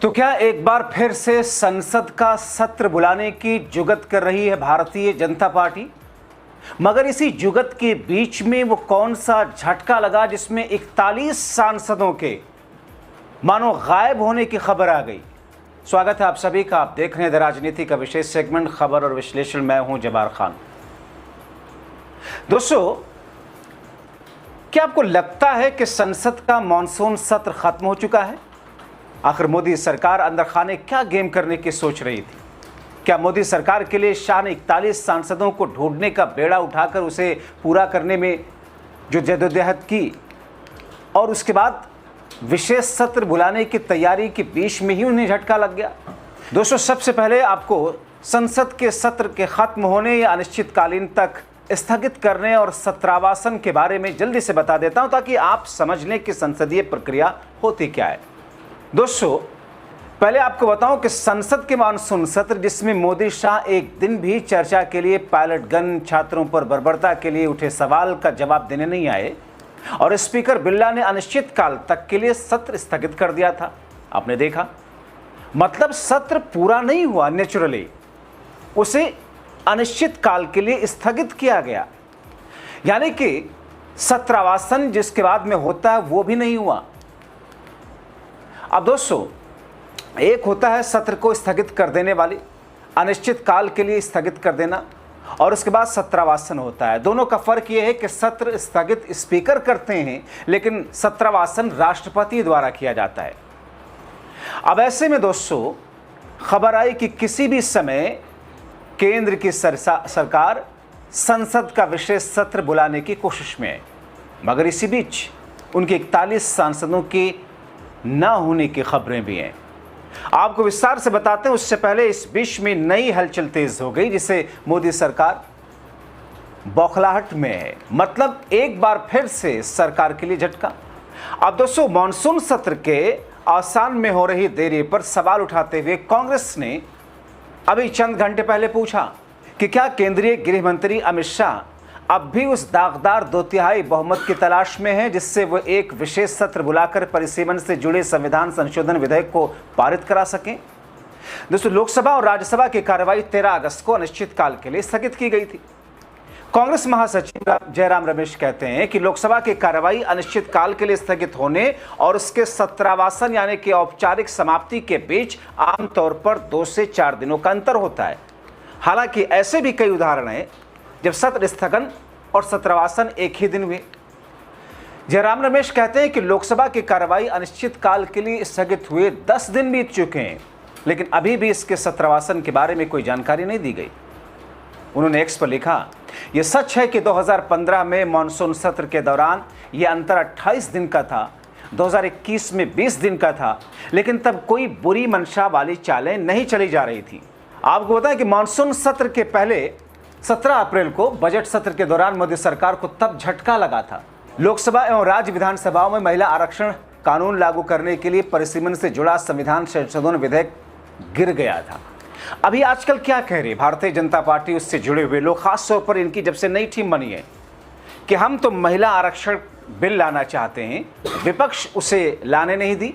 तो क्या एक बार फिर से संसद का सत्र बुलाने की जुगत कर रही है भारतीय जनता पार्टी? मगर इसी जुगत के बीच में वो कौन सा झटका लगा जिसमें 41 सांसदों के मानो गायब होने की खबर आ गई। स्वागत है आप सभी का। आप देख रहे हैं द राजनीति का विशेष सेगमेंट खबर और विश्लेषण। मैं हूं जबार खान। दोस्तों, क्या आपको लगता है कि संसद का मॉनसून सत्र खत्म हो चुका है? आखिर मोदी सरकार अंदर खाने क्या गेम करने की सोच रही थी? क्या मोदी सरकार के लिए शाह ने 41 सांसदों को ढूंढने का बेड़ा उठाकर उसे पूरा करने में जो जद्दोजहद की और उसके बाद विशेष सत्र बुलाने की तैयारी के बीच में ही उन्हें झटका लग गया? दोस्तों, सबसे पहले आपको संसद के सत्र के खत्म होने या अनिश्चितकालीन तक स्थगित करने और सत्रावासन के बारे में जल्दी से बता देता हूं ताकि आप समझ लें कि संसदीय प्रक्रिया होती क्या है। दोस्तों, पहले आपको बताऊं कि संसद के मानसून सत्र जिसमें मोदी शाह एक दिन भी चर्चा के लिए पायलट गन छात्रों पर बर्बरता के लिए उठे सवाल का जवाब देने नहीं आए और स्पीकर बिरला ने अनिश्चितकाल तक के लिए सत्र स्थगित कर दिया था। आपने देखा, मतलब सत्र पूरा नहीं हुआ, नेचुरली उसे अनिश्चित काल के लिए स्थगित किया गया। यानी कि सत्रावासन जिसके बाद में होता है वो भी नहीं हुआ। अब दोस्तों, एक होता है सत्र को स्थगित कर देने वाली, अनिश्चित काल के लिए स्थगित कर देना, और उसके बाद सत्रावासन होता है। दोनों का फर्क यह है कि सत्र स्थगित स्पीकर करते हैं लेकिन सत्रावासन राष्ट्रपति द्वारा किया जाता है। अब ऐसे में दोस्तों, खबर आई कि किसी भी समय केंद्र की सरकार संसद का विशेष सत्र बुलाने की कोशिश में है, मगर इसी बीच उनके 41 सांसदों के न होने की खबरें भी हैं। आपको विस्तार से बताते हैं, उससे पहले इस बीच में नई हलचल तेज हो गई जिसे मोदी सरकार बौखलाहट में है। मतलब एक बार फिर से सरकार के लिए झटका। अब दोस्तों, मॉनसून सत्र के आसान में हो रही देरी पर सवाल उठाते हुए कांग्रेस ने अभी चंद घंटे पहले पूछा कि क्या केंद्रीय गृह मंत्री अमित शाह अब भी उस दागदार 2/3 बहुमत की तलाश में है जिससे वो एक विशेष सत्र बुलाकर परिसीमन से जुड़े संविधान संशोधन विधेयक को पारित करा सकें। दोस्तों, लोकसभा और राज्यसभा की कार्रवाई 13 अगस्त को अनिश्चितकाल के लिए स्थगित की गई थी। कांग्रेस महासचिव जयराम रमेश कहते हैं कि लोकसभा की कार्रवाई अनिश्चितकाल के लिए स्थगित होने और उसके सत्रावासन यानी कि औपचारिक समाप्ति के बीच आमतौर पर 2 से 4 दिनों का अंतर होता है। हालांकि ऐसे भी कई उदाहरण हैं जब सत्र स्थगन और सत्रावासन एक ही दिन हुए। जयराम रमेश कहते हैं कि लोकसभा की कार्रवाई अनिश्चितकाल के लिए स्थगित हुए 10 दिन बीत चुके हैं लेकिन अभी भी इसके सत्रावासन के बारे में कोई जानकारी नहीं दी गई। उन्होंने एक्स पर लिखा, यह सच है कि 2015 में मानसून सत्र के दौरान यह अंतर 28 दिन का था, 2021 में 20 दिन का था, लेकिन तब कोई बुरी मंशा वाली चालें नहीं चली जा रही थी। आपको बताएं कि मानसून सत्र के पहले 17 अप्रैल को बजट सत्र के दौरान मोदी सरकार को तब झटका लगा था। लोकसभा एवं राज्य विधानसभाओं में महिला आरक्षण कानून लागू करने के लिए परिसीमन से जुड़ा संविधान संशोधन विधेयक गिर गया था। अभी आजकल क्या कह रही भारतीय जनता पार्टी, उससे जुड़े हुए लोग, खासतौर पर इनकी जब से नई टीम बनी है कि हम तो महिला आरक्षण बिल लाना चाहते हैं, विपक्ष उसे लाने नहीं दी,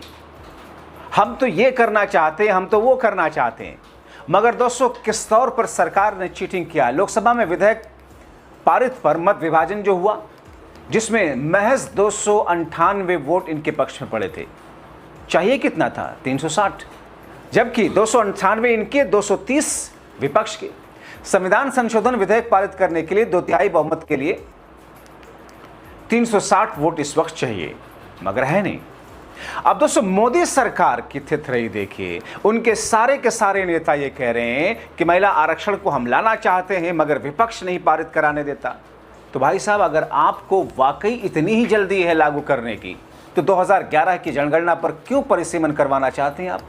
हम तो ये करना चाहते हैं, हम तो वो करना चाहते हैं। मगर दोस्तों, किस तौर पर सरकार ने चीटिंग किया। लोकसभा में विधेयक पारित पर मत विभाजन जो हुआ जिसमें महज 298 वोट इनके पक्ष में पड़े थे। चाहिए कितना था? 360, जबकि 298 इनके, 230 विपक्ष के। संविधान संशोधन विधेयक पारित करने के लिए 2/3 बहुमत के लिए 360 वोट इस वक्त चाहिए, मगर है नहीं। अब दोस्तों, मोदी सरकार की थिथरई देखिए। उनके सारे के सारे नेता ये कह रहे हैं कि महिला आरक्षण को हम लाना चाहते हैं मगर विपक्ष नहीं पारित कराने देता। तो भाई साहब, अगर आपको वाकई इतनी ही जल्दी है लागू करने की तो 2011 की जनगणना पर क्यों परिसीमन करवाना चाहते हैं आप?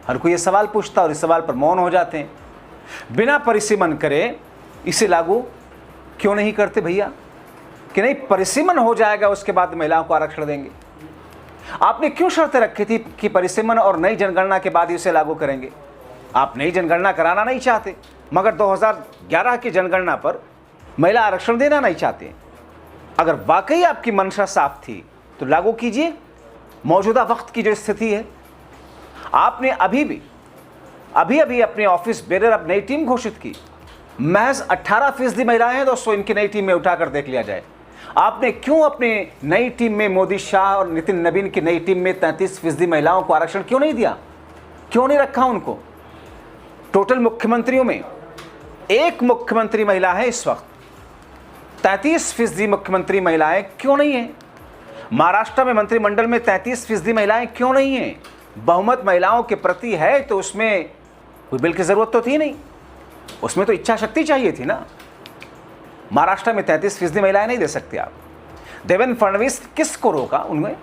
हर कोई ये सवाल पूछता और इस सवाल पर मौन हो जाते हैं। बिना परिसीमन करे इसे लागू क्यों नहीं करते भैया? कि नहीं, परिसीमन हो जाएगा उसके बाद महिलाओं को आरक्षण देंगे। आपने क्यों शर्तें रखी थी कि परिसीमन और नई जनगणना के बाद इसे लागू करेंगे? आप नई जनगणना कराना नहीं चाहते मगर 2011 की जनगणना पर महिला आरक्षण देना नहीं चाहते। अगर वाकई आपकी मंशा साफ थी तो लागू कीजिए। मौजूदा वक्त की जो स्थिति है, आपने अभी अभी अपने ऑफिस बेरर अब नई टीम घोषित की। महज 18% महिलाएं हैं दोस्तों, इनकी नई टीम में उठाकर देख लिया जाए। आपने क्यों अपने नई टीम में मोदी, शाह और नितिन नवीन की नई टीम में 33% महिलाओं को आरक्षण क्यों नहीं दिया? क्यों नहीं रखा उनको? टोटल मुख्यमंत्रियों में एक मुख्यमंत्री महिला है इस वक्त। 33% मुख्यमंत्री महिलाएं क्यों नहीं है? महाराष्ट्र में मंत्रिमंडल में 33% महिलाएं क्यों नहीं है? बहुमत महिलाओं के प्रति है तो उसमें कोई बिल की जरूरत तो थी नहीं, उसमें तो इच्छा शक्ति चाहिए थी ना। महाराष्ट्र में 33% महिलाएं नहीं दे सकते आप। देवेंद्र फडणवीस किसको रोका उनमें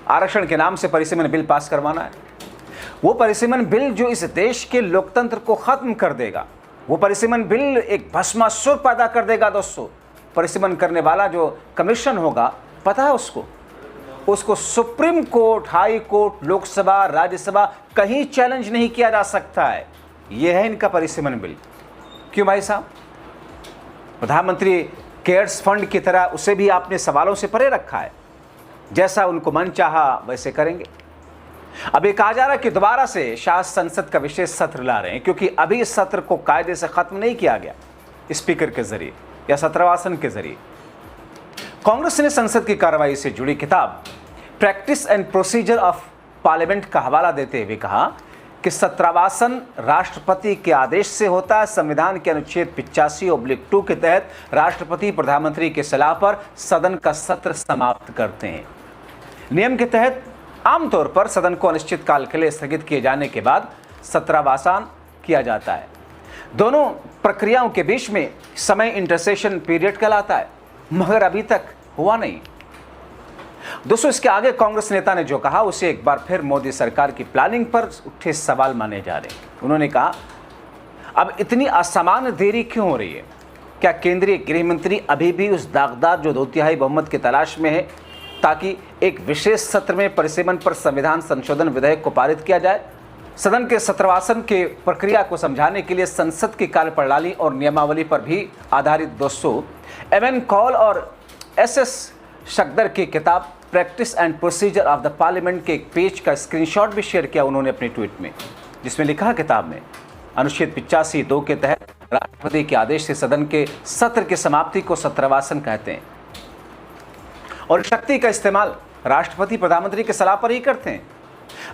आरक्षण के नाम से परिसीमन बिल पास करवाना है? वो परिसीमन बिल जो इस देश के लोकतंत्र को खत्म कर देगा, वो परिसीमन बिल एक भस्मासुर पैदा कर देगा दोस्तों। परिसीमन करने वाला जो कमीशन होगा, पता है उसको supreme court, high court, Lok Sabha, Rajya Sabha कहीं चैलेंज नहीं किया जा सकता है। यह है इनका परिसीमन बिल। क्यों भाई साहब? प्रधानमंत्री केयर्स फंड की तरह उसे भी आपने सवालों से परे रखा है। जैसा उनको मन चाहा वैसे करेंगे। अब ये कहा जा रहा है कि दोबारा से शाह संसद का विशेष सत्र ला रहे हैं, क्योंकि अभी इस सत्र को कायदे से खत्म नहीं किया गया स्पीकर के जरिए या सत्रवासन के जरिए। कांग्रेस ने संसद की कार्रवाई से जुड़ी किताब practice and procedure of parliament का हवाला देते हुए कहा कि सत्रवासन राष्ट्रपति के आदेश से होता है। संविधान के अनुच्छेद 85/2 के तहत राष्ट्रपति प्रधानमंत्री की सलाह पर सदन का सत्र समाप्त करते हैं। नियम के तहत आमतौर पर सदन को अनिश्चित काल के लिए स्थगित किए जाने के बाद सत्रावसान किया जाता है। दोनों प्रक्रियाओं के बीच में समय इंटरसेशन पीरियड कहलाता है, मगर अभी तक हुआ नहीं। दोस्तों, इसके आगे कांग्रेस नेता ने जो कहा उसे एक बार फिर मोदी सरकार की प्लानिंग पर उठे सवाल माने जा रहे हैं। उन्होंने कहा, अब इतनी असामान्य देरी क्यों हो रही है? क्या केंद्रीय गृह मंत्री अभी भी उस दागदार जो 2/3 बहुमत की तलाश में है, ताकि एक विशेष सत्र में परिसीमन पर संविधान संशोधन विधेयक को पारित किया जाए? सदन के सत्रवासन के प्रक्रिया को समझाने के लिए संसद की कार्यप्रणाली और नियमावली पर भी आधारित दोस्तों एमएन कॉल और एसएस शकदर की किताब practice and procedure of the parliament के एक पेज का स्क्रीनशॉट भी शेयर किया उन्होंने अपने ट्वीट में, जिसमें लिखा किताब में अनुच्छेद 85(2) के तहत राष्ट्रपति के आदेश से सदन के सत्र की समाप्ति को सत्रवासन कहते हैं और शक्ति का इस्तेमाल राष्ट्रपति प्रधानमंत्री की सलाह पर ही करते हैं।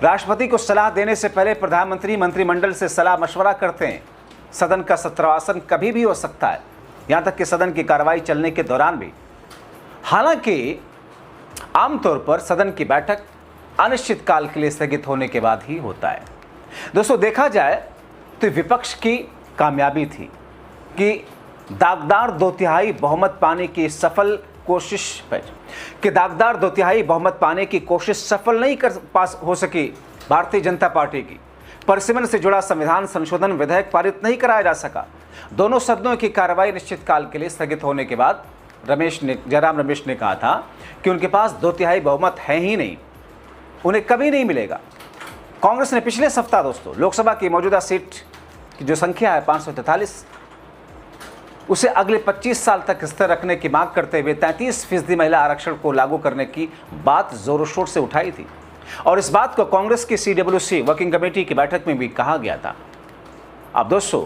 राष्ट्रपति को सलाह देने से पहले प्रधानमंत्री मंत्रिमंडल से सलाह मशवरा करते हैं। सदन का सत्रवासन कभी भी हो सकता है, यहां तक कि सदन की कार्रवाई चलने के दौरान भी। हालांकि आमतौर पर सदन की बैठक अनिश्चित काल के लिए स्थगित होने के बाद ही होता है। दोस्तों, देखा जाए तो विपक्ष की कामयाबी थी कि दागदार 2/3 बहुमत पाने की सफल बहुमत पाने की कोशिश सफल नहीं कर पास हो सकी। भारतीय जनता पार्टी की परिसीमन से जुड़ा संविधान संशोधन विधेयक पारित नहीं कराया जा सका। दोनों सदनों की कार्रवाई निश्चित काल के लिए स्थगित होने के बाद जयराम रमेश ने कहा था कि उनके पास 2/3 बहुमत है ही नहीं, उन्हें कभी नहीं मिलेगा। कांग्रेस ने पिछले सप्ताह दोस्तों लोकसभा की मौजूदा सीट की जो संख्या है 543, उसे अगले 25 साल तक स्थिर रखने की मांग करते हुए 33% महिला आरक्षण को लागू करने की बात जोरों शोर से उठाई थी और इस बात को कांग्रेस की CWC वर्किंग कमेटी की बैठक में भी कहा गया था। अब दोस्तों,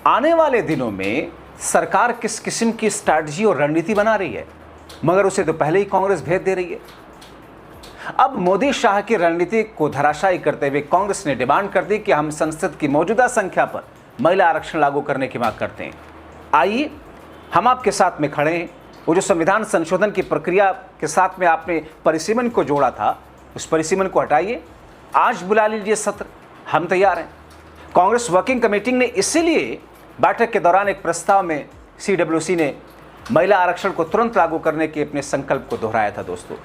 आने वाले दिनों में सरकार किस किस्म की स्ट्रैटेजी और रणनीति बना रही है, मगर उसे तो पहले ही कांग्रेस भेद दे रही है। अब मोदी शाह की रणनीति को धराशायी करते हुए कांग्रेस ने डिमांड कर दी कि हम संसद की मौजूदा संख्या पर महिला आरक्षण लागू करने की मांग करते हैं। आइए, हम आपके साथ में खड़े हैं। वो जो संविधान संशोधन की प्रक्रिया के साथ में आपने परिसीमन को जोड़ा था, उस परिसीमन को हटाइए। आज बुला लीजिए सत्र, हम तैयार हैं। कांग्रेस वर्किंग कमेटी ने इसीलिए बैठक के दौरान एक प्रस्ताव में CWC ने महिला आरक्षण को तुरंत लागू करने के अपने संकल्प को दोहराया था दोस्तों।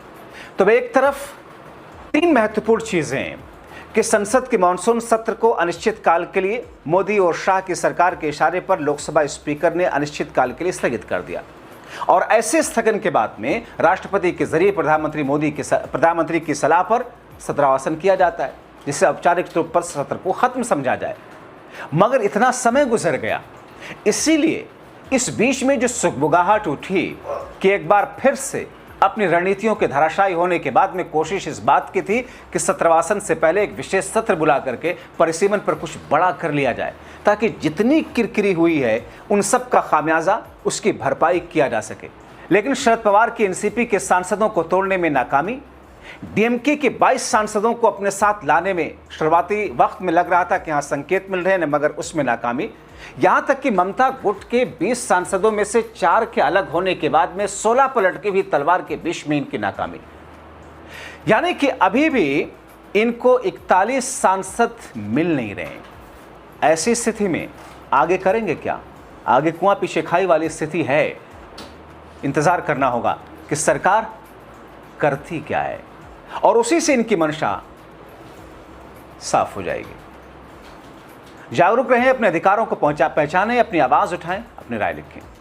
तो एक तरफ 3 महत्वपूर्ण चीजें हैं कि संसद के मानसून सत्र को अनिश्चित काल के लिए मोदी और शाह की सरकार के इशारे पर लोकसभा स्पीकर ने अनिश्चित काल के लिए स्थगित कर दिया और ऐसे स्थगन के बाद में राष्ट्रपति के जरिए प्रधानमंत्री की सलाह पर सत्रावसान किया जाता है, जिससे औपचारिक तौर पर सत्र को खत्म समझा जाए। मगर इतना समय गुजर गया, इसीलिए इस बीच में जो सुगबुगाहट उठी कि एक बार फिर से अपनी रणनीतियों के धराशायी होने के बाद में कोशिश इस बात की थी कि सत्रवासन से पहले एक विशेष सत्र बुला करके परिसीमन पर कुछ बड़ा कर लिया जाए, ताकि जितनी किरकिरी हुई है उन सब का खामियाजा उसकी भरपाई किया जा सके। लेकिन शरद पवार की एनसीपी के सांसदों को तोड़ने में नाकामी, डीएमके के 22 सांसदों को अपने साथ लाने में शुरुआती वक्त में लग रहा था कि हाँ संकेत मिल रहे हैं, मगर उसमें नाकामी। यहां तक कि ममता गुट के 20 सांसदों में से 4 के अलग होने के बाद में 16 पलट के भी तलवार के बीच में इनकी नाकामी। यानी कि अभी भी इनको 41 सांसद मिल नहीं रहे। ऐसी स्थिति में आगे करेंगे क्या? आगे कुआं पीछे खाई वाली स्थिति है। इंतजार करना होगा कि सरकार करती क्या है और उसी से इनकी मंशा साफ हो जाएगी। जागरूक रहें, अपने अधिकारों को पहचानें, अपनी आवाज उठाएं, अपनी राय लिखें।